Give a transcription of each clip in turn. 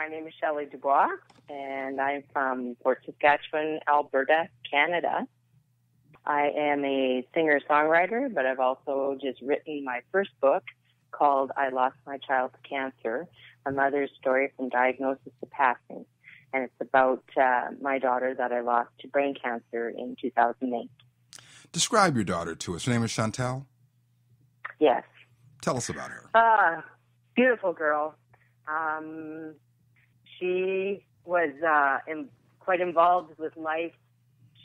my name is SHELLY DUBOIS, and I'm from Fort Saskatchewan, Alberta, Canada. I am a singer-songwriter, but I've also just written my first book called I Lost My Child to Cancer, a mother's story from diagnosis to passing. And it's about my daughter that I lost to brain cancer in 2008. Describe your daughter to us. Her name is Chantel? Yes. Tell us about her. Beautiful girl. She was quite involved with life.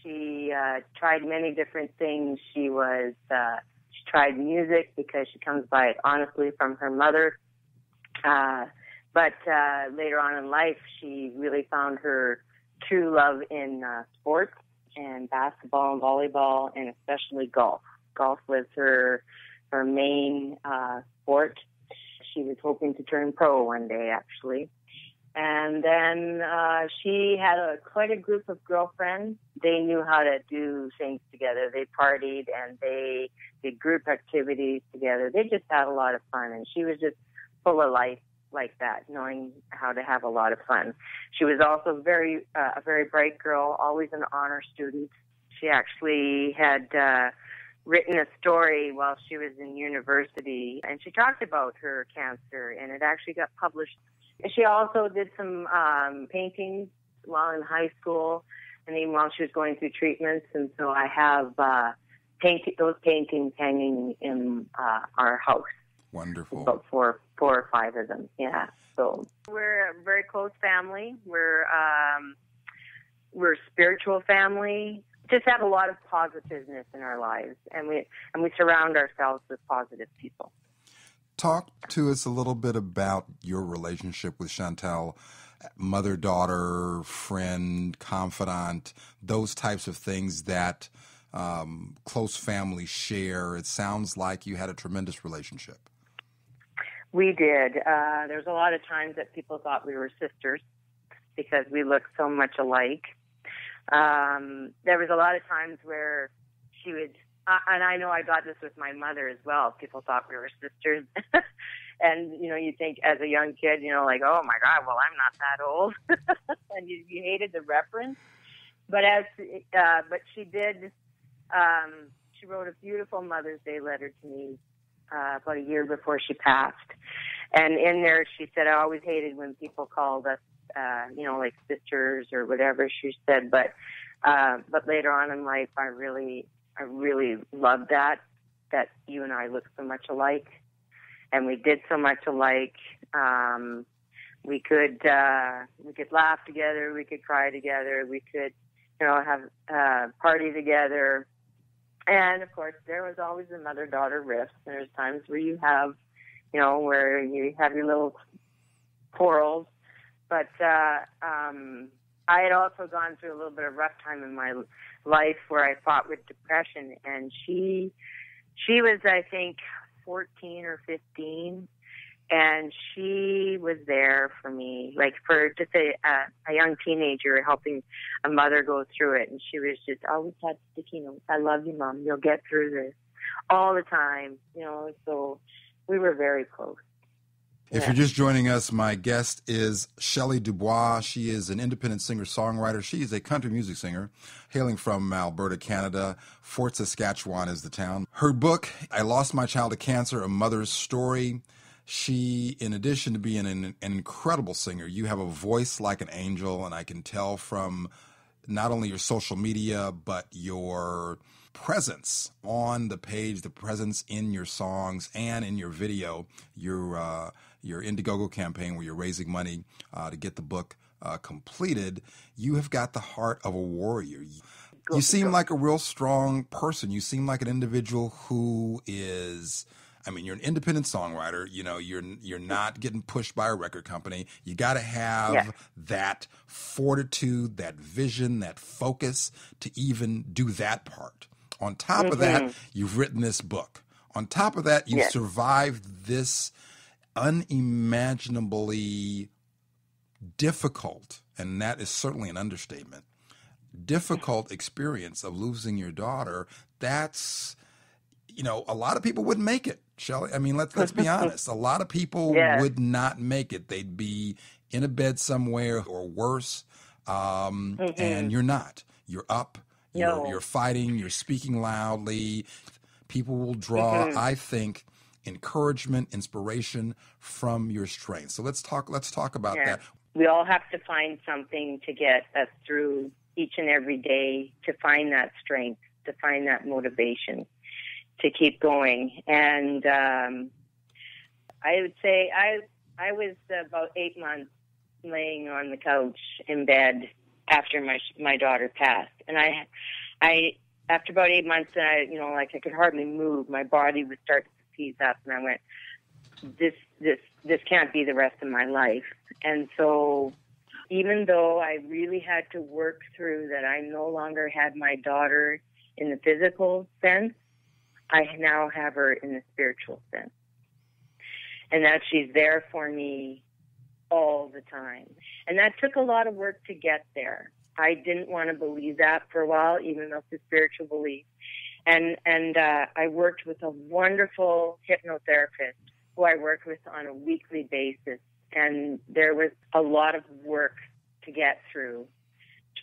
She tried many different things. She tried music because she comes by it honestly from her mother. But later on in life, she really found her true love in sports and basketball and volleyball, and especially golf. Golf was her main sport. She was hoping to turn pro one day, actually. And then she had quite a group of girlfriends. They knew how to do things together. They partied and they did group activities together. They just had a lot of fun, and she was just full of life like that, knowing how to have a lot of fun. She was also a very bright girl, always an honor student. She actually had written a story while she was in university, and she talked about her cancer, and it actually got published. She also did some paintings while in high school, and even while she was going through treatments. And so I have those paintings hanging in our house. Wonderful. About four or five of them. Yeah. So we're a very close family. We're a spiritual family. Just have a lot of positiveness in our lives, and we surround ourselves with positive people. Talk to us a little bit about your relationship with Chantel, mother, daughter, friend, confidant, those types of things that close families share. It sounds like you had a tremendous relationship. We did. There's a lot of times that people thought we were sisters because we look so much alike. There was a lot of times where she would, and I know I got this with my mother as well. People thought we were sisters. And, you think as a young kid, like, oh my God, well, I'm not that old. And you hated the reference. But but she did, she wrote a beautiful Mother's Day letter to me about a year before she passed. And in there, she said, I always hated when people called us, like sisters or whatever she said. But later on in life, I really loved that you and I look so much alike, and we did so much alike. We could laugh together, we could cry together, we could, have party together. And of course, there was always a mother-daughter rift. There's times where you have, where you have your little quarrels. But I had also gone through a little bit of rough time in my life where I fought with depression, and she was, I think, 14 or 15, and she was there for me, like for just a young teenager helping a mother go through it. And she was just always had sticky notes. I love you, Mom. You'll get through this, all the time, so we were very close. If you're just joining us, my guest is SHELLY DUBOIS. She is an independent singer-songwriter. She is a country music singer hailing from Alberta, Canada. Fort Saskatchewan is the town. Her book, I Lost My Child to Cancer, A Mother's Story. She, in addition to being an incredible singer, you have a voice like an angel, and I can tell from not only your social media, but your presence on the page, the presence in your songs and in your video, your Indiegogo campaign where you're raising money to get the book completed. You have got the heart of a warrior. You seem like a real strong person. You seem like an individual who is, you're an independent songwriter. You're not getting pushed by a record company. You got to have that fortitude, that vision, that focus to even do that part. On top of that, you've written this book. On top of that, you've survived this unimaginably difficult, and that is certainly an understatement, difficult experience of losing your daughter. That's, a lot of people wouldn't make it, SHELLY. Let's be honest. A lot of people would not make it. They'd be in a bed somewhere or worse, and you're not. You're up. You're fighting. You're speaking loudly. People will draw, I think, encouragement, inspiration from your strength. So let's talk about that. We all have to find something to get us through each and every day, to find that strength, to find that motivation, to keep going. And I would say I was about 8 months laying on the couch in bed after my daughter passed. And I after about 8 months, I could hardly move. My body would start to seize up, and I went, this can't be the rest of my life. And so even though I really had to work through that, I no longer had my daughter in the physical sense, I now have her in the spiritual sense. And that she's there for me all the time. And that took a lot of work to get there. I didn't want to believe that for a while, even though it's a spiritual belief. And I worked with a wonderful hypnotherapist who I worked with on a weekly basis. And there was a lot of work to get through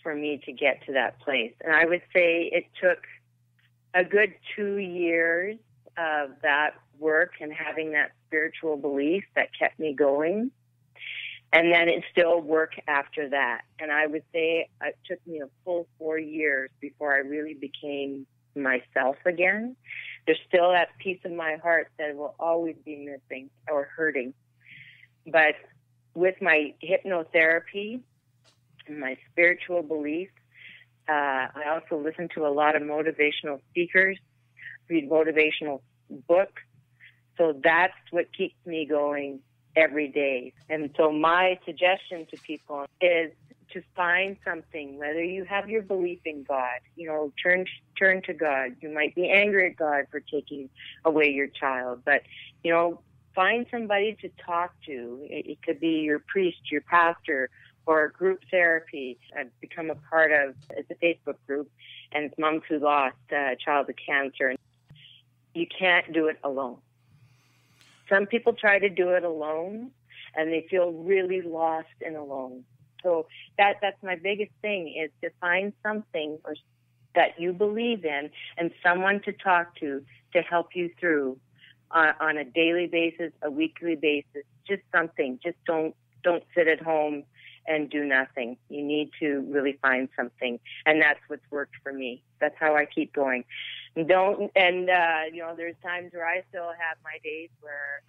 for me to get to that place. And I would say it took a good 2 years of that work and having that spiritual belief that kept me going. And then it still worked after that. And I would say it took me a full 4 years before I really became myself again. There's still that piece of my heart that will always be missing or hurting. But with my hypnotherapy and my spiritual belief, I also listen to a lot of motivational speakers, read motivational books. So that's what keeps me going every day. And so my suggestion to people is to find something, whether you have your belief in God, turn to God. You might be angry at God for taking away your child, but, find somebody to talk to. It could be your priest, your pastor, or group therapy. I've become a part of, it's a Facebook group, and it's moms who lost a child to cancer. You can't do it alone. Some people try to do it alone, and they feel really lost and alone. So that's my biggest thing, is to find something that you believe in and someone to talk to help you through on a daily basis, a weekly basis. Just something. Just don't sit at home and do nothing. You need to really find something, and that's what's worked for me. That's how I keep going. There's times where I still have my days where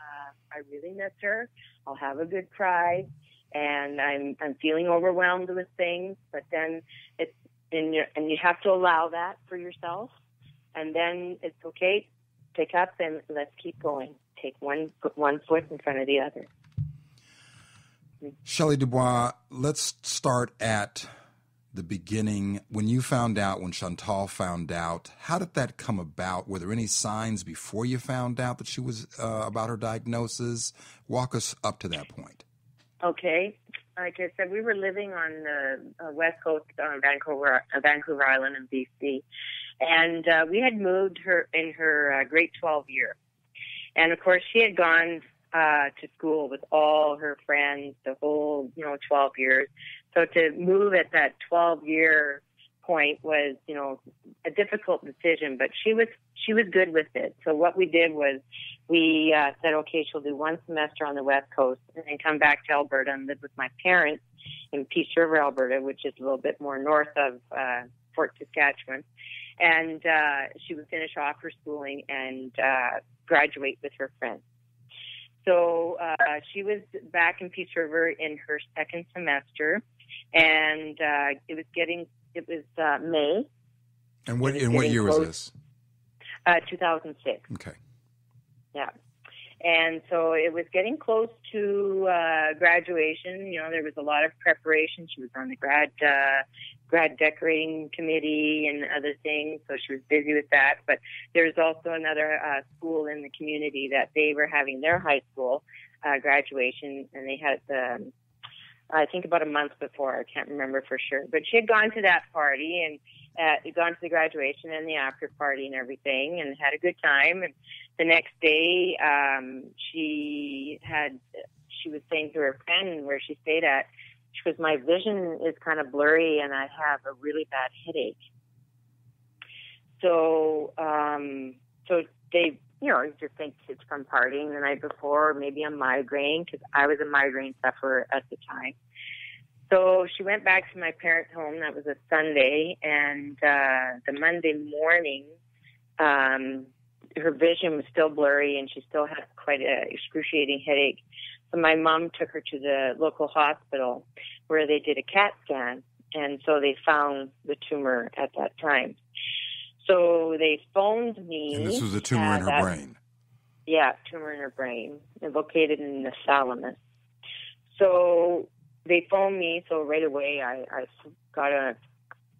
I really miss her. I'll have a good cry, and I'm feeling overwhelmed with things. But then and you have to allow that for yourself, and then it's okay. Pick up and let's keep going. Put one foot in front of the other. Shelly Dubois, let's start at the beginning. When Chantal found out, how did that come about? Were there any signs before you found out that she was about her diagnosis? Walk us up to that point. Okay. Like I said, we were living on the west coast on Vancouver Island in BC, and we had moved her in her grade 12 year. And, of course, she had gone to school with all her friends the whole, 12 years. So to move at that 12-year point was, a difficult decision, but she was good with it. So what we did was we said, okay, she'll do one semester on the West Coast and then come back to Alberta and live with my parents in Peace River, Alberta, which is a little bit more north of Fort Saskatchewan. And she would finish off her schooling and graduate with her friends. So she was back in Peace River in her second semester, and it was May. And what year was this? 2006. Okay. Yeah. And so it was getting close to graduation. There was a lot of preparation. She was on the grad decorating committee and other things, so she was busy with that. But there was also another school in the community that they were having their high school graduation, and they had I think about a month before. I can't remember for sure. But she had gone to that party and gone to the graduation and the after party and everything and had a good time. And the next day, she she was saying to her friend where she stayed at, she goes, my vision is kind of blurry and I have a really bad headache. So, so they, you know, just think it's from partying the night before, or maybe a migraine, because I was a migraine sufferer at the time. So she went back to my parents' home. That was a Sunday, and the Monday morning, her vision was still blurry, and she still had quite an excruciating headache. So my mom took her to the local hospital where they did a CAT scan, and so they found the tumor at that time. So they phoned me. And this was a tumor in her brain. Yeah, tumor in her brain, located in the thalamus. So they phoned me, so right away I got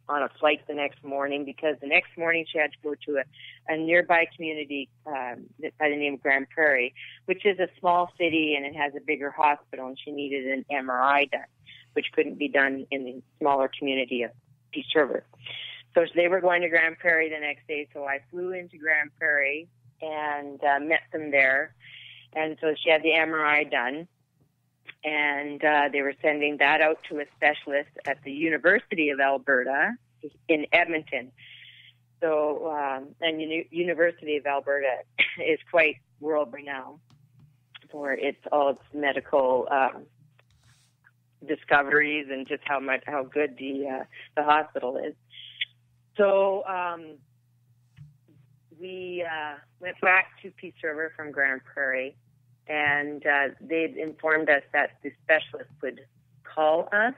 on a flight the next morning, because the next morning she had to go to a nearby community by the name of Grand Prairie, which is a small city and it has a bigger hospital, and she needed an MRI done, which couldn't be done in the smaller community of Peace River. So they were going to Grand Prairie the next day, so I flew into Grand Prairie and met them there. And so she had the MRI done, and they were sending that out to a specialist at the University of Alberta in Edmonton. So, and University of Alberta is quite world-renowned for all its medical discoveries and just how good the hospital is. So we went back to Peace River from Grand Prairie, and they'd informed us that the specialist would call us.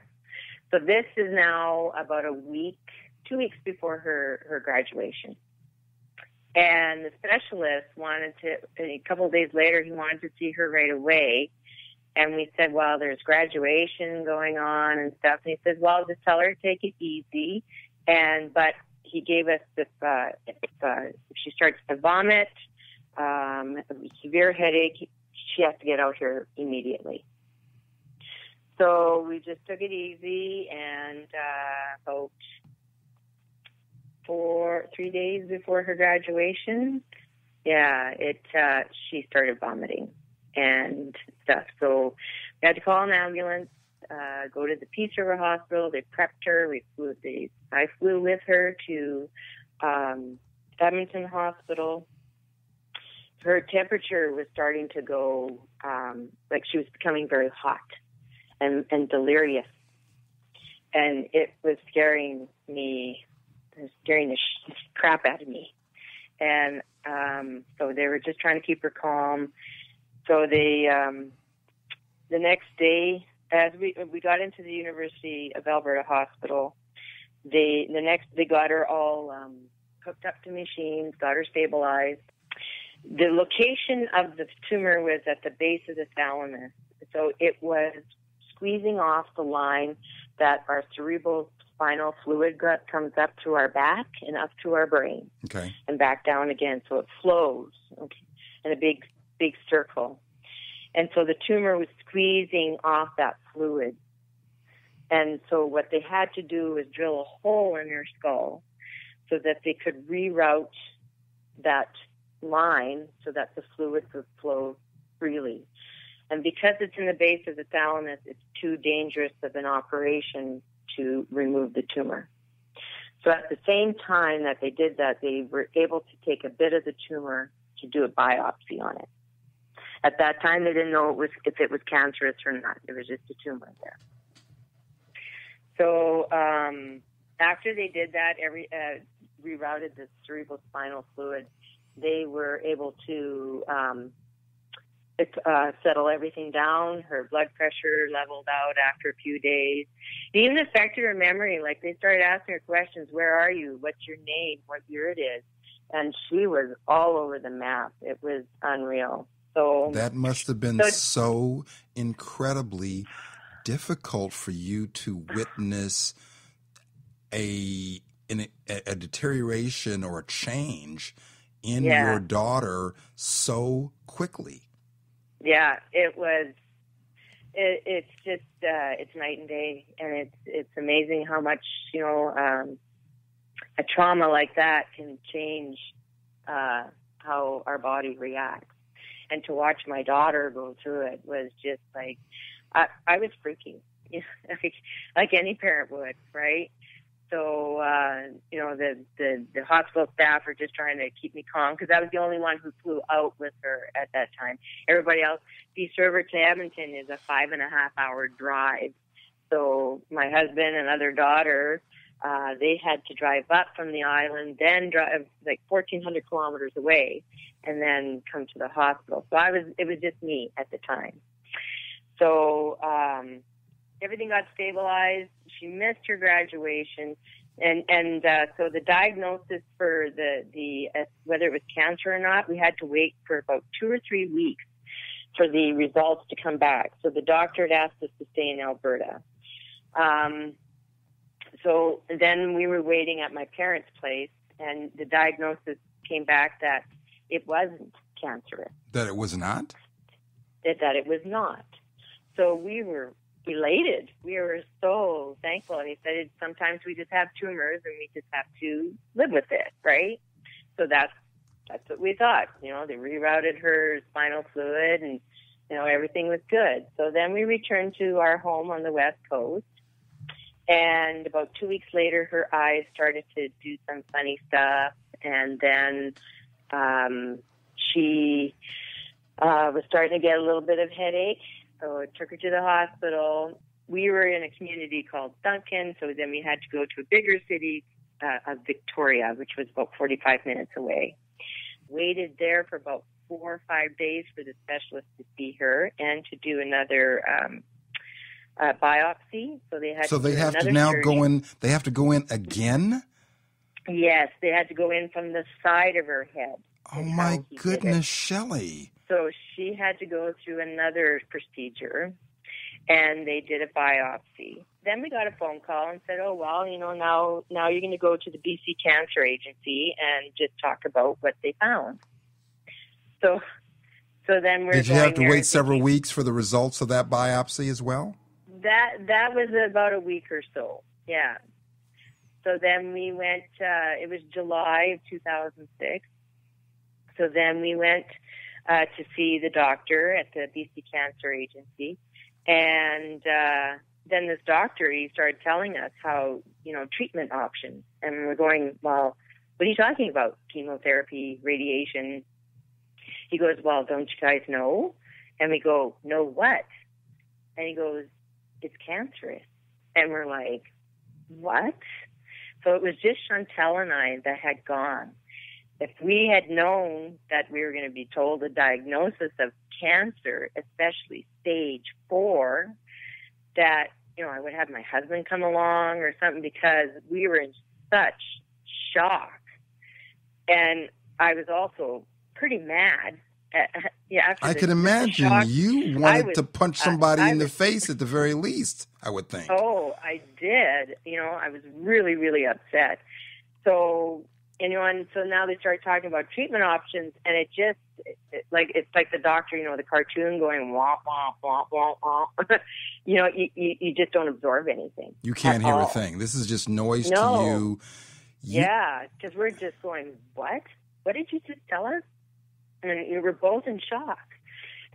So this is now about 2 weeks before her graduation. And the specialist a couple of days later, he wanted to see her right away. And we said, well, there's graduation going on and stuff. And he says, well, just tell her to take it easy. But he gave us if she starts to vomit, severe headache, she has to get out here immediately. So we just took it easy, and about 3 days before her graduation, she started vomiting and stuff. So we had to call an ambulance. Go to the Peace River Hospital. They prepped her. I flew with her to Edmonton Hospital. Her temperature was starting to go, like she was becoming very hot and delirious. And it was scaring me. It was scaring the crap out of me. And so they were just trying to keep her calm. So they, the next day, as we got into the University of Alberta Hospital, they got her all hooked up to machines, got her stabilized. The location of the tumor was at the base of the thalamus, so it was squeezing off the line that our cerebral spinal fluid comes up to our back and up to our brain, okay, and back down again. So it flows, okay, in a big circle. And so the tumor was squeezing off that fluid. And so what they had to do was drill a hole in her skull so that they could reroute that line so that the fluid would flow freely. And because it's in the base of the thalamus, it's too dangerous of an operation to remove the tumor. So at the same time that they did that, they were able to take a bit of the tumor to do a biopsy on it. At that time, they didn't know if it was cancerous or not. There was just a tumor there. So after they did that, rerouted the cerebral spinal fluid, they were able to settle everything down. Her blood pressure leveled out after a few days. It even affected her memory. Like, they started asking her questions: where are you? What's your name? What year it is? And she was all over the map. It was unreal. So that must have been so incredibly difficult for you to witness a deterioration or a change in your daughter so quickly. Yeah, it was. It's just it's night and day, and it's amazing how much a trauma like that can change how our body reacts. and to watch my daughter go through it was just like, I was freaking, like any parent would, right? So, the hospital staff were just trying to keep me calm because I was the only one who flew out with her at that time. Everybody else, East River to Edmonton is a 5.5-hour drive. So my husband and other daughter, they had to drive up from the island, then drive like 1,400 kilometers away, and then come to the hospital. So it was just me at the time. So, everything got stabilized. She missed her graduation, and so the diagnosis for the whether it was cancer or not, we had to wait for about 2 or 3 weeks for the results to come back. So the doctor had asked us to stay in Alberta. So then we were waiting at my parents' place, and the diagnosis came back that it wasn't cancerous. That it was not? That it was not. So we were elated. We were so thankful. And he said, sometimes we just have tumors and we just have to live with it, right? So that's what we thought. They rerouted her spinal fluid and, everything was good. So then we returned to our home on the West Coast. And about 2 weeks later, her eyes started to do some funny stuff. And then she was starting to get a little bit of headache. So it took her to the hospital. We were in a community called Duncan, so then we had to go to a bigger city of Victoria, which was about 45 minutes away. Waited there for about 4 or 5 days for the specialist to see her and to do another biopsy. So they had they have to now go in. They have to go in again. Yes, they had to go in from the side of her head. Oh my goodness, Shelley. So she had to go through another procedure, and they did a biopsy. Then we got a phone call and said, oh, well, now you're going to go to the BC Cancer Agency and just talk about what they found. So then we're Did you have to wait several weeks for the results of that biopsy as well? That was about a week or so, yeah. So then we went, it was July of 2006. So then we went to see the doctor at the BC Cancer Agency. And then this doctor, he started telling us how, treatment options. And we're going, well, what are you talking about? Chemotherapy, radiation. He goes, well, don't you guys know? And we go, know what? And he goes, it's cancerous. And we're like, what? So it was just Chantel and I that had gone. If we had known that we were going to be told a diagnosis of cancer, especially stage 4, that, I would have my husband come along or something, because we were in such shock. And I was also pretty mad. I can imagine you wanted to punch somebody in the face at the very least, I would think. Oh, I did. I was really, really upset. So, and so now they start talking about treatment options, and it's like the doctor, the cartoon going womp, womp, womp, womp, womp. You just don't absorb anything. You can't hear a thing. This is just noise to you. Yeah, because we're just going, what? What did you just tell us? And we were both in shock.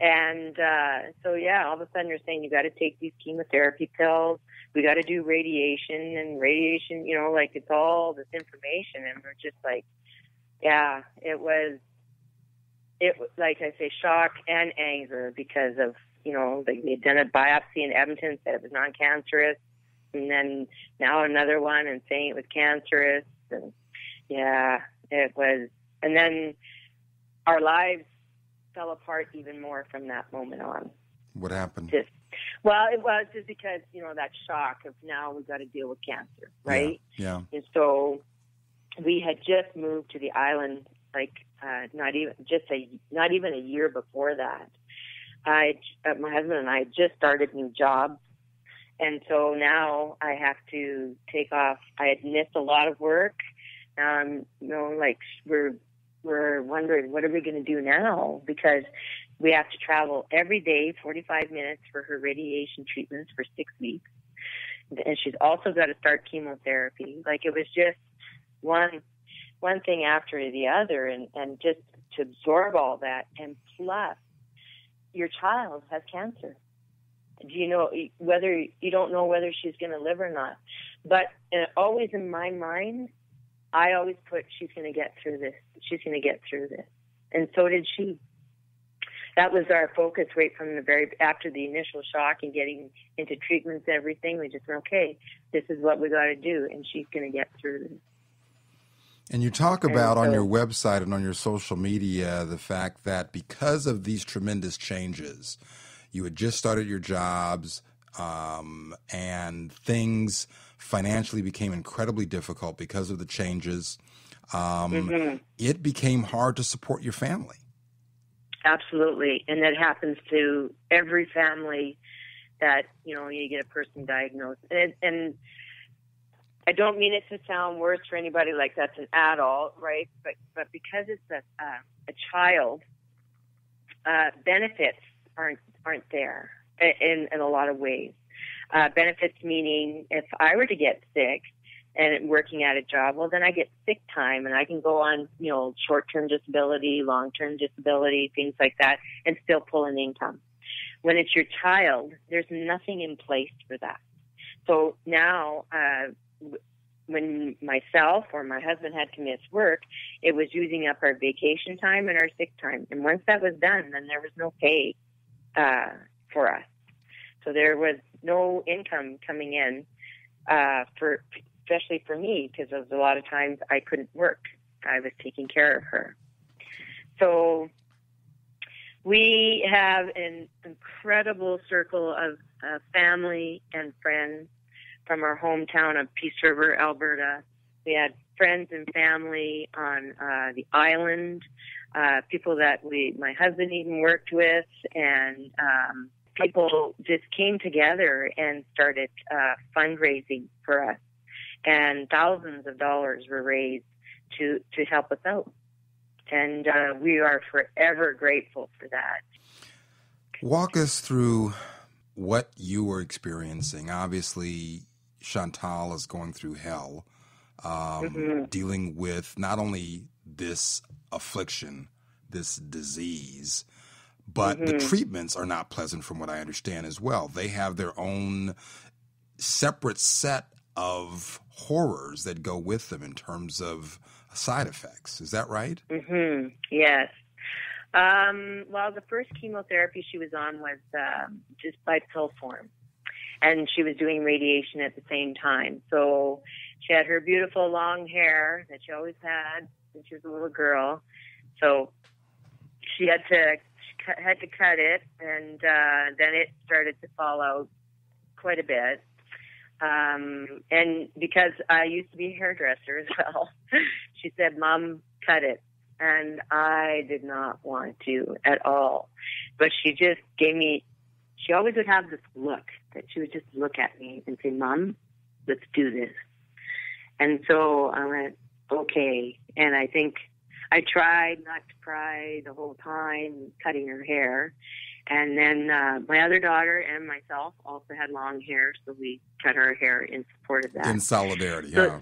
And all of a sudden you're saying you got to take these chemotherapy pills. We got to do radiation, and radiation, it's all this information. And we're just like, yeah, it was like I say, shock and anger because of, they had done a biopsy in Edmonton, said it was non-cancerous. And then now another one and saying it was cancerous. And yeah, it was. And then our lives fell apart even more from that moment on. What happened? It was just because, that shock of now we've got to deal with cancer, right? Yeah. And so we had just moved to the island, not even a year before that. My husband and I had just started new jobs. And so now I have to take off. I had missed a lot of work. We're wondering, what are we going to do now? Because we have to travel every day, 45 minutes for her radiation treatments for 6 weeks. And she's also got to start chemotherapy. It was just one thing after the other, and just to absorb all that. And plus, your child has cancer. Do you know whether you don't know whether she's going to live or not? But always in my mind, I always put, she's going to get through this. She's going to get through this. And so did she. That was our focus right from after the initial shock and getting into treatments and everything. We just went, okay, this is what we got to do, and she's going to get through this. And you talk about on your website and on your social media the fact that because of these tremendous changes, you had just started your jobs, and things financially became incredibly difficult because of the changes. It became hard to support your family. Absolutely. And that happens to every family that, you get a person diagnosed. And I don't mean it to sound worse for anybody like that's an adult, right? But because it's a child, benefits aren't there in a lot of ways. Benefits meaning if I were to get sick and working at a job, well, then I get sick time and I can go on, short-term disability, long-term disability, things like that, and still pull an income. When it's your child, there's nothing in place for that. So now, when myself or my husband had to miss work, it was using up our vacation time and our sick time. And once that was done, then there was no pay for us. So there was no income coming in especially for me, because there was a lot of times I couldn't work. I was taking care of her. So we have an incredible circle of family and friends from our hometown of Peace River, Alberta. We had friends and family on the island, people that my husband even worked with, and people just came together and started fundraising for us. And thousands of dollars were raised to help us out. And we are forever grateful for that. Walk us through what you were experiencing. Obviously, Chantal is going through hell, dealing with not only this affliction, this disease, but the treatments are not pleasant from what I understand as well. They have their own separate set of horrors that go with them in terms of side effects. Is that right? Yes. Well, the first chemotherapy she was on was just by pill form. And she was doing radiation at the same time. So she had her beautiful long hair that she always had when she was a little girl. So she had to cut it, and then it started to fall out quite a bit. And because I used to be a hairdresser as well, she said, "Mom, cut it." And I did not want to at all. But she just gave me, she always would have this look that she would just look at me and say, "Mom, let's do this." And so I went, okay. And I think I tried not to cry the whole time cutting her hair. And then my other daughter and myself also had long hair, so we cut her hair in support of that. In solidarity, yeah.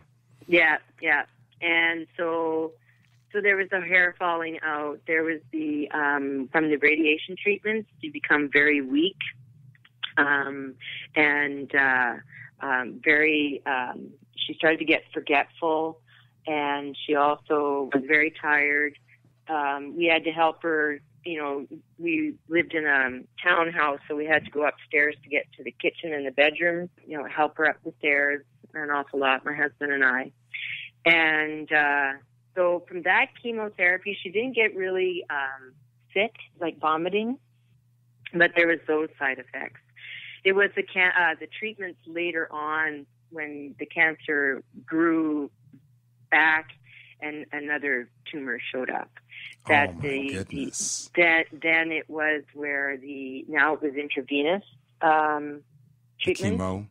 Yeah. And so there was the hair falling out. There was the from the radiation treatments, you become very weak and very. She started to get forgetful, and she also was very tired. We had to help her. We lived in a townhouse, so we had to go upstairs to get to the kitchen and the bedroom, help her up the stairs an awful lot, my husband and I. And so from that chemotherapy, she didn't get really sick, like vomiting, but there was those side effects. It was the treatments later on when the cancer grew back and another tumor showed up. That goodness. Then it was where now it was intravenous treatment. Chemo.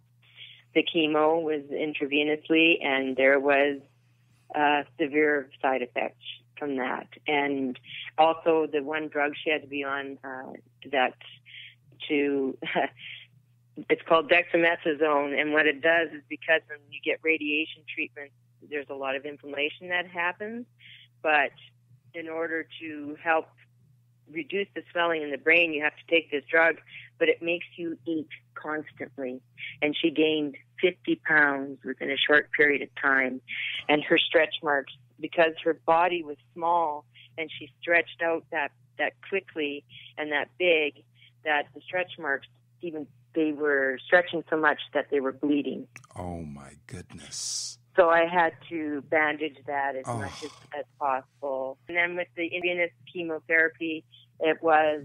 The chemo was intravenously, and there was severe side effects from that. And also the one drug she had to be on it's called dexamethasone, and what it does is because when you get radiation treatment, there's a lot of inflammation that happens, but in order to help reduce the swelling in the brain, you have to take this drug, but it makes you eat constantly. And she gained 50 pounds within a short period of time. And her stretch marks, because her body was small and she stretched out that quickly and that big, that the stretch marks, even they were stretching so much that they were bleeding. Oh, my goodness. So I had to bandage that as much as possible. And then with the intravenoous chemotherapy, it was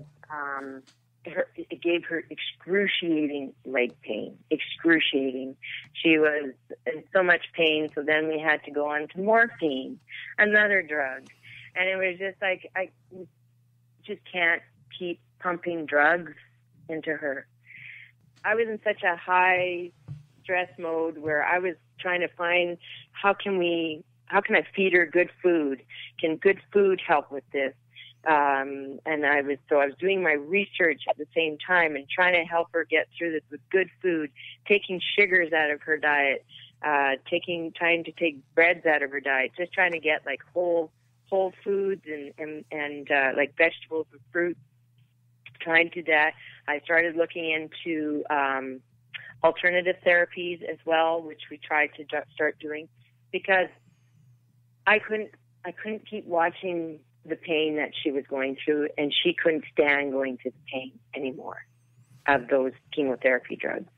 it gave her excruciating leg pain, excruciating. She was in so much pain, so then we had to go on to morphine, another drug. And it was just like, I just can't keep pumping drugs into her. I was in such a high stress mode where I was trying to find how can I feed her good food? Can good food help with this? And I was doing my research at the same time and trying to help her get through this with good food, taking sugars out of her diet, taking time to take breads out of her diet, just trying to get like whole foods and like vegetables and fruit. Trying to do that. I started looking into alternative therapies as well, which we tried to start doing, because I couldn't keep watching the pain that she was going through, and she couldn't stand going through the pain anymore of those chemotherapy drugs.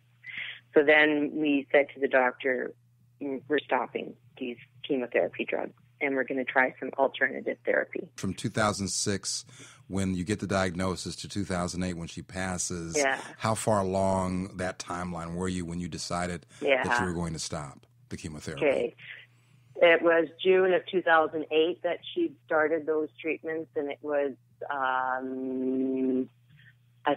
So then we said to the doctor, we're stopping these chemotherapy drugs, and we're going to try some alternative therapy. From 2006, when you get the diagnosis, to 2008, when she passes, how far along that timeline were you when you decided that you were going to stop the chemotherapy? Okay. It was June of 2008 that she started those treatments, and it was, I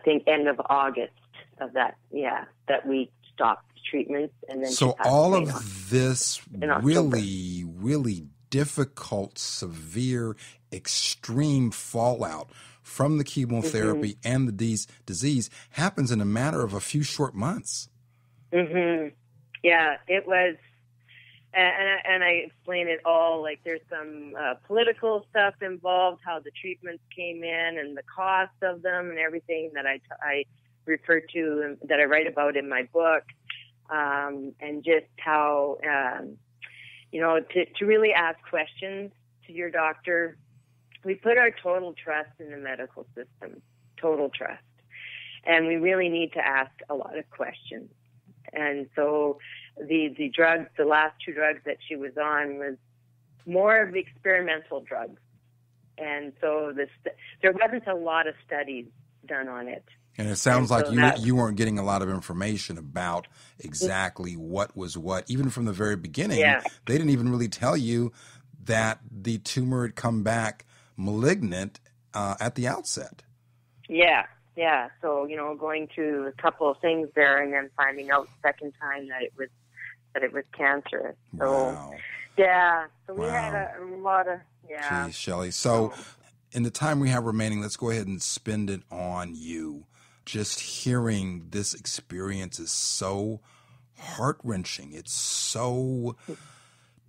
think, end of August of that, that we stopped treatments. And then so all of this really, really difficult, severe, extreme fallout from the chemotherapy and the disease happens in a matter of a few short months. Yeah, it was. And I explain it all, like there's some political stuff involved, how the treatments came in and the cost of them and everything that I refer to and that I write about in my book, and just how, to really ask questions to your doctor. We put our total trust in the medical system, total trust, and we really need to ask a lot of questions. And so the drugs, the last two drugs that she was on, was more of experimental drugs. And so there wasn't a lot of studies done on it. And it sounds like you weren't getting a lot of information about exactly what was what. Even from the very beginning, they didn't even really tell you that the tumor had come back malignant at the outset. Yeah, so, going through a couple of things there and then finding out the second time that it was cancerous. So, wow. So we had a lot of, Geez, Shelley. So in the time we have remaining, let's go ahead and spend it on you. Just hearing this experience is so heart-wrenching. It's so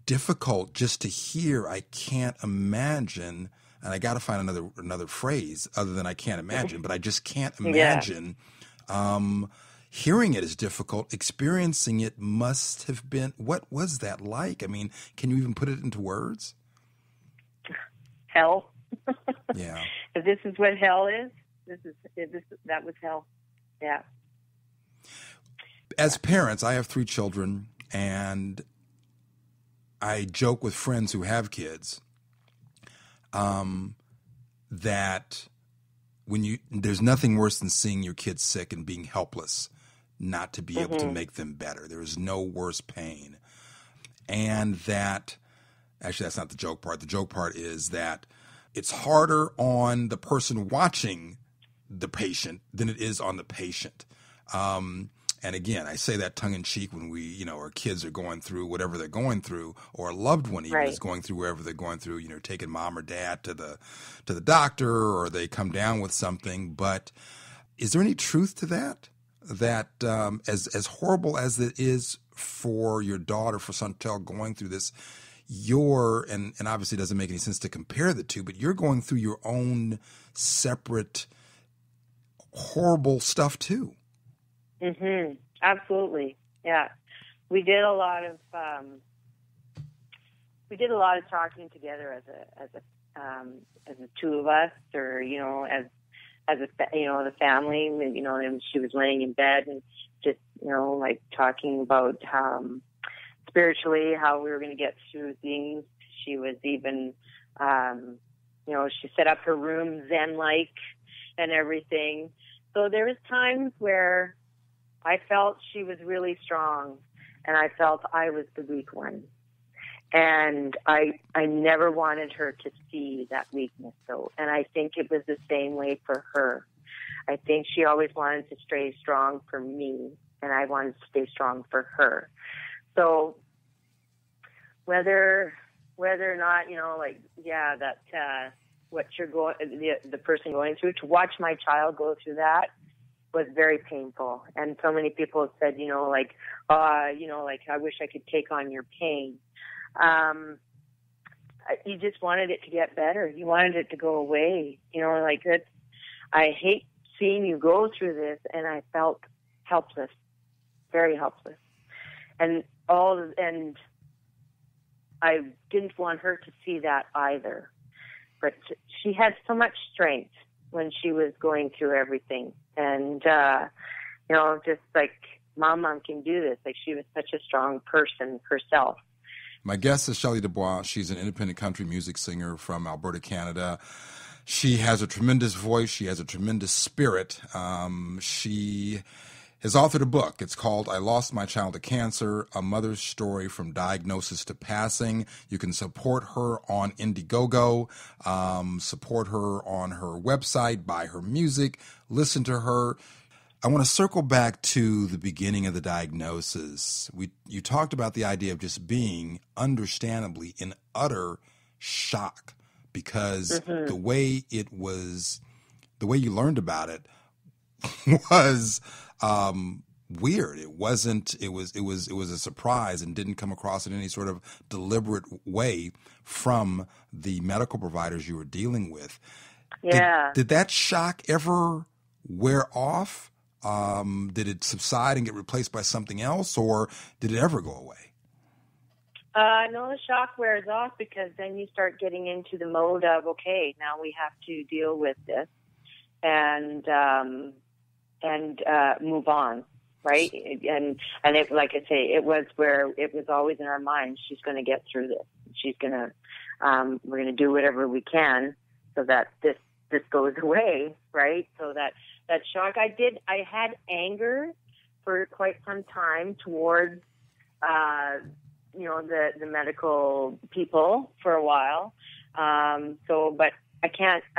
difficult just to hear. I can't imagine. And I got to find another phrase other than I can't imagine, but I just can't imagine. Hearing it is difficult. Experiencing it must have been, what was that like? I mean, can you even put it into words? Hell. Yeah. If this is what hell is, that was hell. Yeah. As parents, I have 3 children, and I joke with friends who have kids that there's nothing worse than seeing your kids sick and being helpless, not to be able to make them better. There is no worse pain. And that, actually, that's not the joke part. The joke part is that it's harder on the person watching the patient than it is on the patient. And again, I say that tongue in cheek when our kids are going through whatever they're going through, or a loved one even is going through wherever they're going through, taking mom or dad to the doctor, or they come down with something. But is there any truth to that? That as horrible as it is for your daughter, for Chantel, going through this, and obviously it doesn't make any sense to compare the two, but you're going through your own separate horrible stuff too. Absolutely. Yeah. We did a lot of talking together as the two of us, or the family. And she was laying in bed and just like talking about spiritually how we were going to get through things. She was even she set up her room Zen-like and everything. So there was times where I felt she was really strong, and I felt I was the weak one. And I never wanted her to see that weakness, though. And I think it was the same way for her. I think she always wanted to stay strong for me, and I wanted to stay strong for her. So whether or not, what you're going, the person going through, to watch my child go through that was very painful. And so many people have said, I wish I could take on your pain. You just wanted it to get better. You wanted it to go away. I hate seeing you go through this, and I felt helpless, very helpless. And I didn't want her to see that either. But she had so much strength when she was going through everything. And, just like, Mom can do this. Like, she was such a strong person herself. My guest is SHELLY DUBOIS. She's an independent country music singer from Alberta, Canada. She has a tremendous voice. She has a tremendous spirit. She has authored a book. It's called I Lost My Child to Cancer, A Mother's Story from Diagnosis to Passing. You can support her on Indiegogo, support her on her website, buy her music, listen to her. I want to circle back to the beginning of the diagnosis. You talked about the idea of just being, understandably, in utter shock because the way you learned about it was weird. It was a surprise and didn't come across in any sort of deliberate way from the medical providers you were dealing with. Yeah. Did that shock ever wear off? Did it subside and get replaced by something else, or did it ever go away? No, the shock wears off because then you start getting into the mode of, okay, now we have to deal with this and move on, right? And it, like I say, it was always in our minds. She's going to get through this. She's going to, we're going to do whatever we can so that this goes away, right? So that shock, I had anger for quite some time towards, the medical people for a while. But I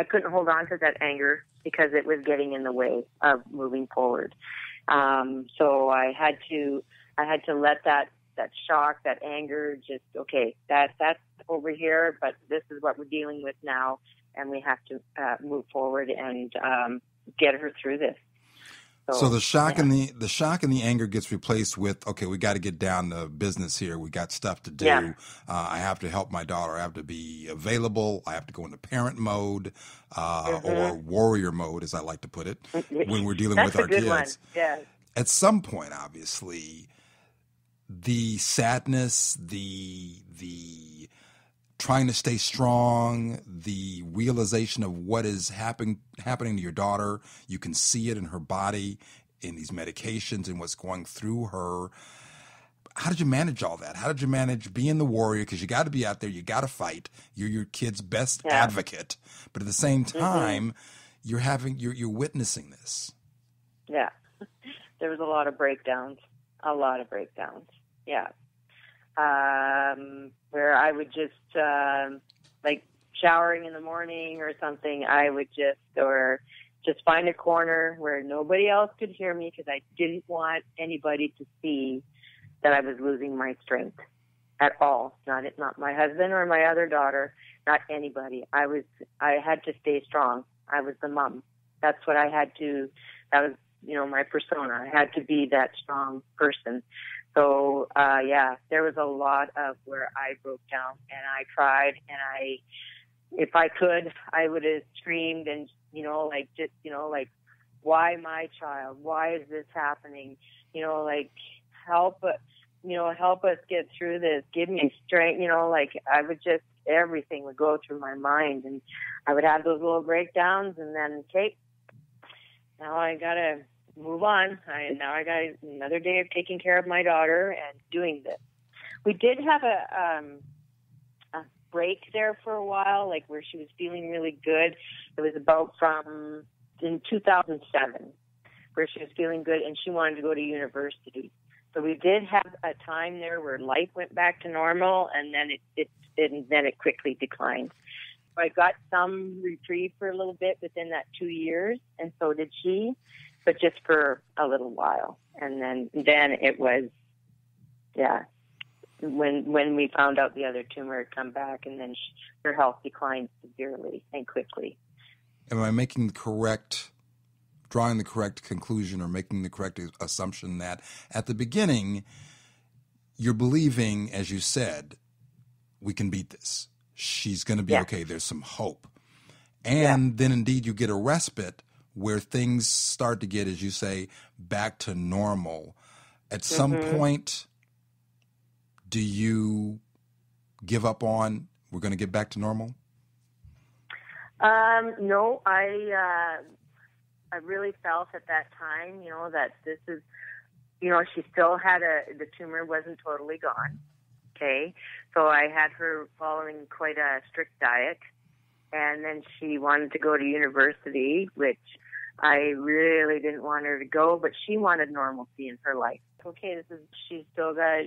couldn't hold on to that anger because it was getting in the way of moving forward. So I had to let that shock, that anger, just, okay, that's over here, but this is what we're dealing with now, and we have to move forward and get her through this. So the shock and the anger gets replaced with, okay, we got to get down to business here. We got stuff to do. Yeah. I have to help my daughter. I have to be available. I have to go into parent mode or warrior mode, as I like to put it, when we're dealing with our kids. One. Yeah. At some point, obviously, the sadness, the trying to stay strong, the realization of what is happening to your daughter. You can see it in her body, in these medications, and what's going through her. How did you manage all that? How did you manage being the warrior? Because you got to be out there. You got to fight. You're your kid's best advocate. But at the same time, you're witnessing this. Yeah. There was a lot of breakdowns. Yeah. Where I would just, like showering in the morning or something, I would just find a corner where nobody else could hear me because I didn't want anybody to see that I was losing my strength at all. Not my husband or my other daughter, not anybody. I had to stay strong. I was the mom. That's what I had to, that was, my persona. I had to be that strong person. So, yeah, there was a lot of where I broke down and I cried, and if I could, I would have screamed and, like, why my child? Why is this happening? Like, help, help us get through this. Give me strength. Like, I would just, everything would go through my mind, and I would have those little breakdowns, and then, okay, now I got to move on. Now I got another day of taking care of my daughter and doing this. We did have a break there for a while, like where she was feeling really good. It was about in 2007, where she was feeling good and she wanted to go to university. So we did have a time there where life went back to normal, and then it quickly declined. So I got some reprieve for a little bit within that 2 years, and so did she, but just for a little while. And then it was, yeah, when we found out the other tumor had come back, and then her health declined severely and quickly. Am I drawing the correct conclusion or making the correct assumption that at the beginning you're believing, as you said, we can beat this? She's going to be okay. There's some hope. And then indeed you get a respite where things start to get, as you say, back to normal. At some point, do you give up on we're going to get back to normal? No, I really felt at that time, that this is, she still had the tumor wasn't totally gone. Okay. So I had her following quite a strict diet, and then she wanted to go to university, which I really didn't want her to go, but she wanted normalcy in her life. Okay, she's still got,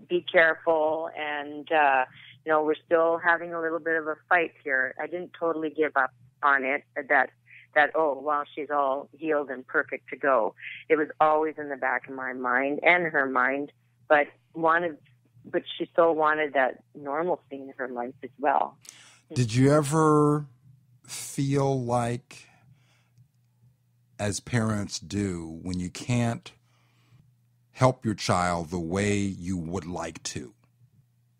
be careful, and, we're still having a little bit of a fight here. I didn't totally give up on it, she's all healed and perfect to go. It was always in the back of my mind and her mind, but she still wanted that normalcy in her life as well. Did you ever feel like, as parents do, when you can't help your child the way you would like to,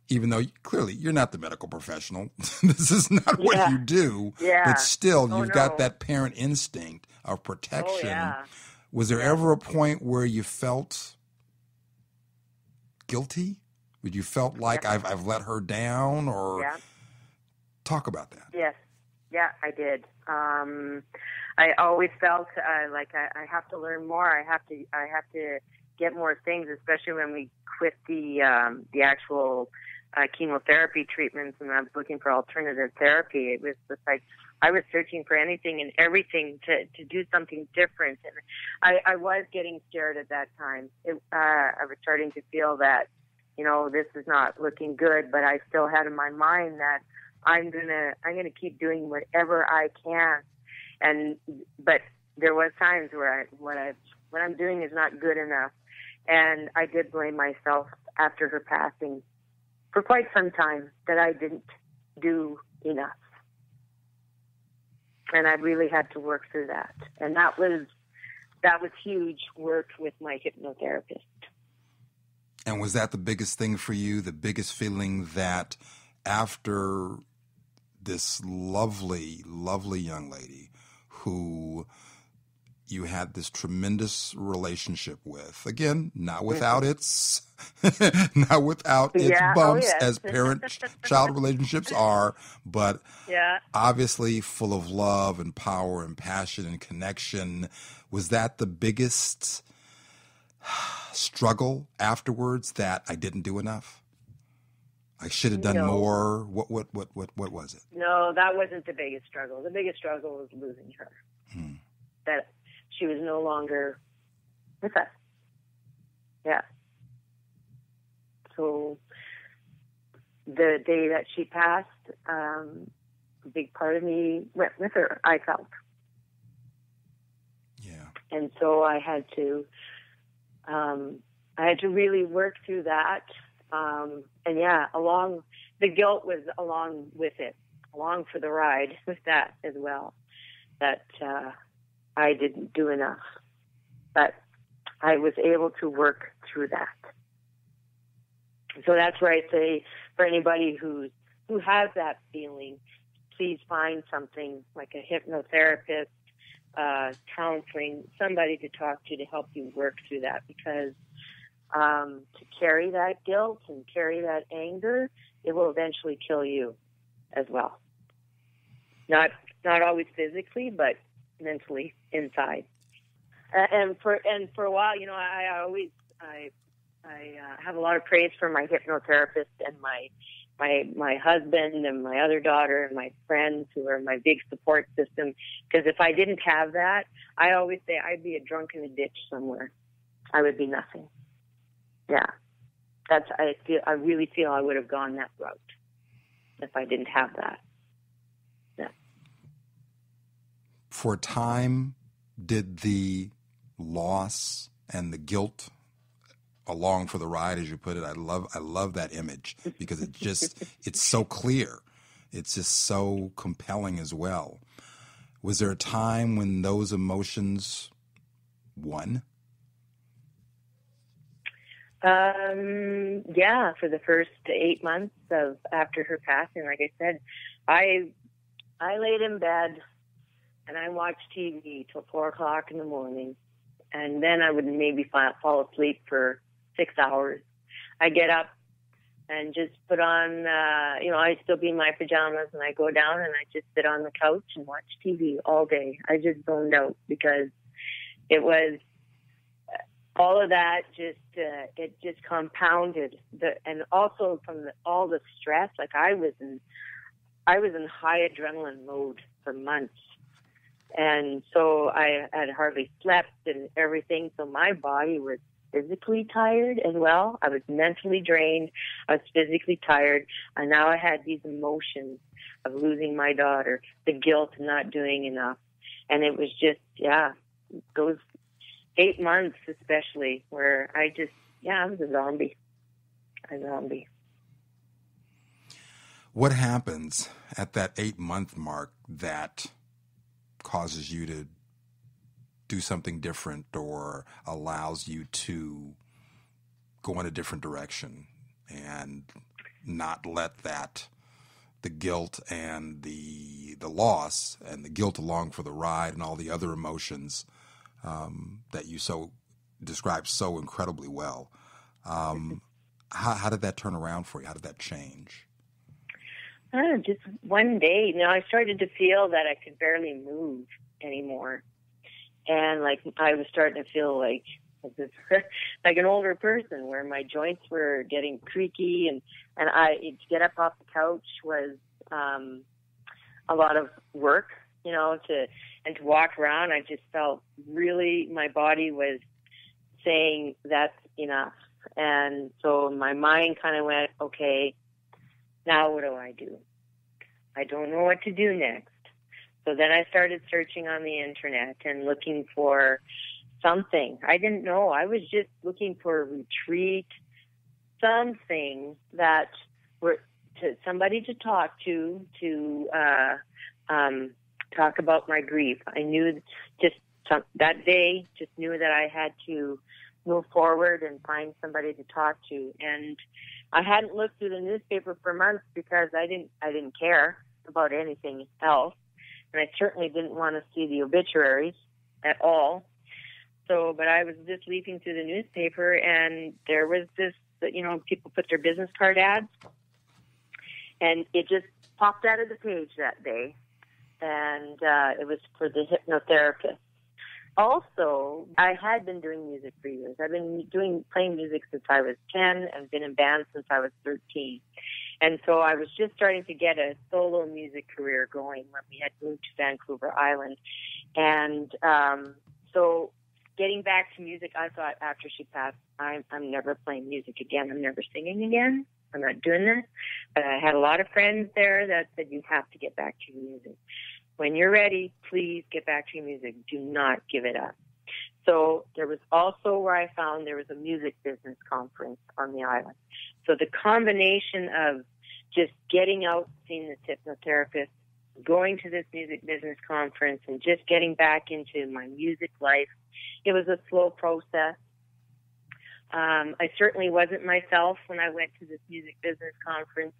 even though clearly you're not the medical professional, this is not what you do, but still you've got that parent instinct of protection. Was there ever a point where you felt guilty? Would you felt like I've let her down, or talk about that? Yes. Yeah, I did. I always felt like I have to learn more. I have to get more things, especially when we quit the actual chemotherapy treatments, and I was looking for alternative therapy. It was just like I was searching for anything and everything to do something different. And I was getting scared at that time. I was starting to feel that, this is not looking good, but I still had in my mind that I'm gonna keep doing whatever I can. But there was times where what I'm doing is not good enough, and I did blame myself after her passing for quite some time that I didn't do enough, and I really had to work through that. And that was huge work with my hypnotherapist. And was that the biggest thing for you? The biggest feeling that after this lovely, lovely young lady who you had this tremendous relationship with, again, not without its bumps, as parent-child relationships are, but obviously full of love and power and passion and connection. Was that the biggest struggle afterwards, that I didn't do enough? I should have done more. What was it? No, that wasn't the biggest struggle. The biggest struggle was losing her. That she was no longer with us. Yeah. So the day that she passed, a big part of me went with her, I felt. Yeah. And so I had to really work through that. The guilt was along with it, along for the ride with that as well, that I didn't do enough. But I was able to work through that. So that's where I say for anybody who has that feeling, please find something like a hypnotherapist, counseling, somebody to talk to help you work through that, because to carry that guilt and carry that anger, it will eventually kill you as well. Not always physically, but mentally inside. And for a while, you know, I have a lot of praise for my hypnotherapist and my husband and my other daughter and my friends who are my big support system. Because if I didn't have that, I always say I'd be a drunk in a ditch somewhere. I would be nothing. Yeah, I really feel I would have gone that route if I didn't have that. Yeah. For a time, did the loss and the guilt along for the ride, as you put it, I love that image, because it's so clear. It's just so compelling as well. Was there a time when those emotions won? Yeah, for the first 8 months after her passing, like I said, I laid in bed and I watched TV till 4 o'clock in the morning, and then I would maybe fall asleep for 6 hours. I get up and just put on, I'd still be in my pajamas, and I go down and I just sit on the couch and watch TV all day. I just zoned out, because it was all of that. It just compounded and also from all the stress. Like I was in high adrenaline mode for months, and so I had hardly slept and everything. So my body was physically tired as well. I was mentally drained. I was physically tired. And now I had these emotions of losing my daughter, the guilt of not doing enough. And it was just, those 8 months especially, where I was a zombie. What happens at that 8-month mark that causes you to do something different or allows you to go in a different direction and not let the guilt and the loss and the guilt along for the ride and all the other emotions that you so described so incredibly well? How did that turn around for you? How did that change? Just one day, I started to feel that I could barely move anymore. And like I was starting to feel like an older person, where my joints were getting creaky, and to get up off the couch was a lot of work, to walk around. I just felt really, my body was saying that's enough. And so my mind kind of went, okay, now what do I do? I don't know what to do next. So then I started searching on the internet and looking for something. I didn't know. I was just looking for a retreat, something that somebody to talk to talk about my grief. I knew that day, just knew that I had to move forward and find somebody to talk to. And I hadn't looked through the newspaper for months, because I didn't care about anything else. And I certainly didn't want to see the obituaries at all. So, but I was just leafing through the newspaper, and there was this, people put their business card ads, and it just popped out of the page that day. And it was for the hypnotherapist. Also, I had been doing music for years. I've been playing music since I was 10 and been in bands since I was 13. And so I was just starting to get a solo music career going when we had moved to Vancouver Island. And so getting back to music, I thought after she passed, I'm never playing music again. I'm never singing again. I'm not doing this. But I had a lot of friends there that said, you have to get back to your music. When you're ready, please get back to your music. Do not give it up. So there was also where I found there was a music business conference on the island. So the combination of just getting out, seeing this hypnotherapist, going to this music business conference, and just getting back into my music life, it was a slow process. I certainly wasn't myself when I went to this music business conference.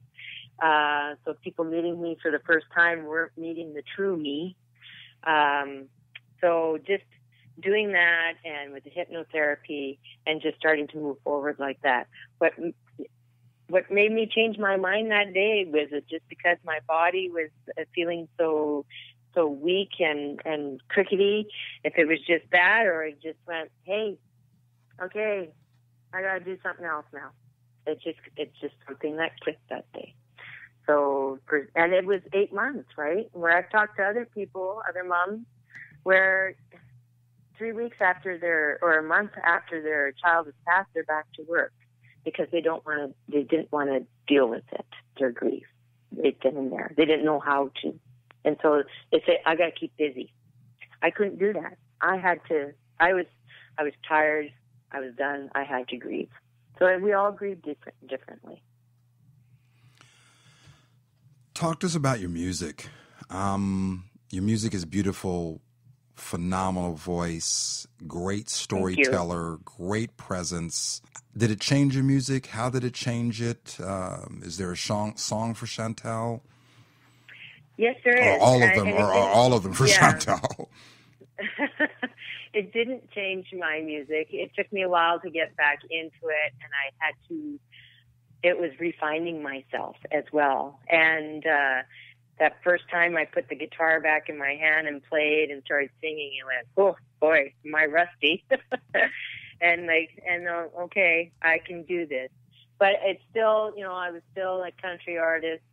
So people meeting me for the first time weren't meeting the true me. So just doing that, and with the hypnotherapy, and just starting to move forward like that. What made me change my mind that day was it just because my body was feeling so weak and crickety. If it was just that, or it just went, hey, okay, I got to do something else now. It's just something that clicked that day. So, and it was 8 months, right? Where I've talked to other people, other moms, where 3 weeks after or a month after their child has passed, they're back to work because they didn't want to deal with it, their grief. They'd been in there. They didn't know how to. And so they say, I got to keep busy. I couldn't do that. I was tired. I was done. I had to grieve. So we all grieve differently. Talk to us about your music. Your music is beautiful, phenomenal voice, great storyteller, great presence. Did it change your music? How did it change it? Is there a song for Chantal? Yes, there is. Or all of them for Chantal. It didn't change my music. It took me a while to get back into it, and it was refining myself as well. And that first time I put the guitar back in my hand and played and started singing, it went, oh boy, am I rusty? Okay, I can do this. But it's still, I was still a country artist.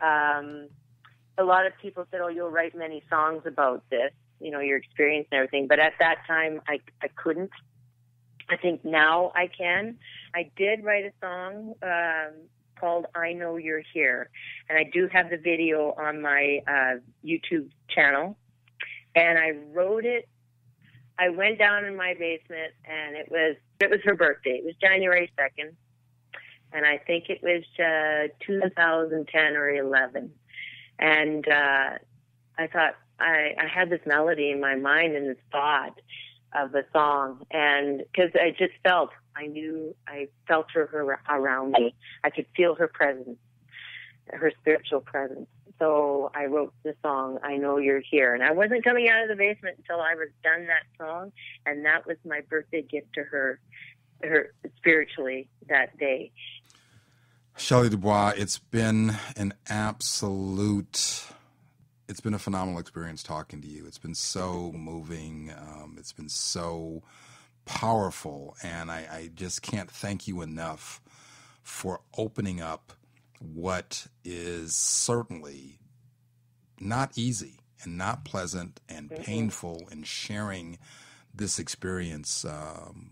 A lot of people said, oh, you'll write many songs about this, your experience and everything. But at that time, I couldn't. I think now I can. I did write a song called I Know You're Here, and I do have the video on my YouTube channel. And I wrote it. I went down in my basement, and it was her birthday. It was January 2nd, and I think it was 2010 or 11. And I thought I had this melody in my mind and this thought of the song, and because I felt her around me. I could feel her presence, her spiritual presence. So I wrote the song, I Know You're Here. And I wasn't coming out of the basement until I was done that song, and that was my birthday gift to her spiritually that day. Shelly Dubois, it's been a phenomenal experience talking to you. It's been so moving. It's been so powerful. And I just can't thank you enough for opening up what is certainly not easy and not pleasant and painful, and sharing this experience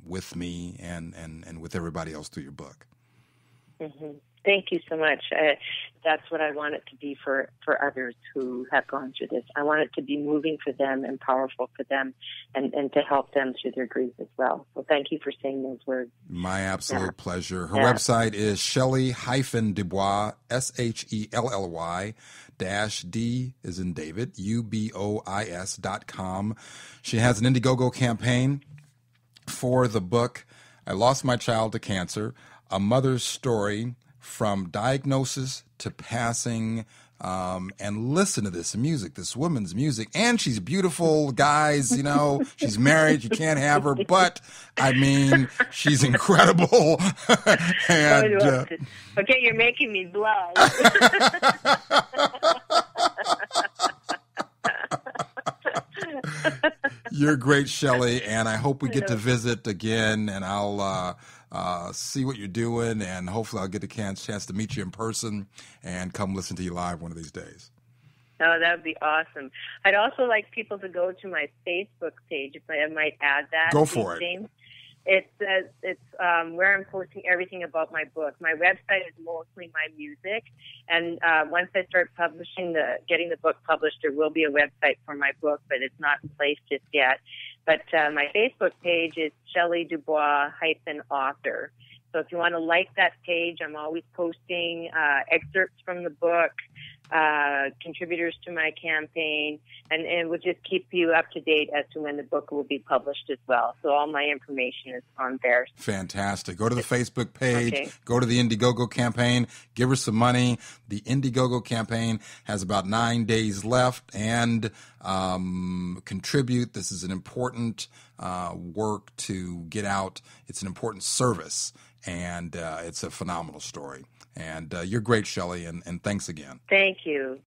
with me and with everybody else through your book. Mm-hmm. Thank you so much. That's what I want it to be for others who have gone through this. I want it to be moving for them and powerful for them, and to help them through their grief as well. So thank you for saying those words. My absolute pleasure. Her website is Shelly-Dubois, SHELLY -D as in David, UBOIS.com. She has an Indiegogo campaign for the book, I Lost My Child to Cancer, A Mother's Story from Diagnosis to Passing. And listen to this music, this woman's music. And she's beautiful, guys, she's married, you can't have her, but I mean, she's incredible. And okay, you're making me blush. You're great, Shelly, and I hope we get to visit again, and I'll see what you're doing, and hopefully I'll get a chance to meet you in person and come listen to you live one of these days. Oh, that would be awesome. I'd also like people to go to my Facebook page, if I might add that. Go for it. James. It's where I'm posting everything about my book. My website is mostly my music, and once I start getting the book published, there will be a website for my book, but it's not in place just yet. But my Facebook page is Shelly Dubois -author. So if you want to like that page, I'm always posting excerpts from the book, contributors to my campaign, and we'll just keep you up to date as to when the book will be published as well. So all my information is on there. Fantastic. Go to the Facebook page, Okay. Go to the Indiegogo campaign, give her some money. The Indiegogo campaign has about 9 days left, and contribute. This is an important work to get out. It's an important service, and it's a phenomenal story. And you're great, Shelley, and thanks again. Thank you.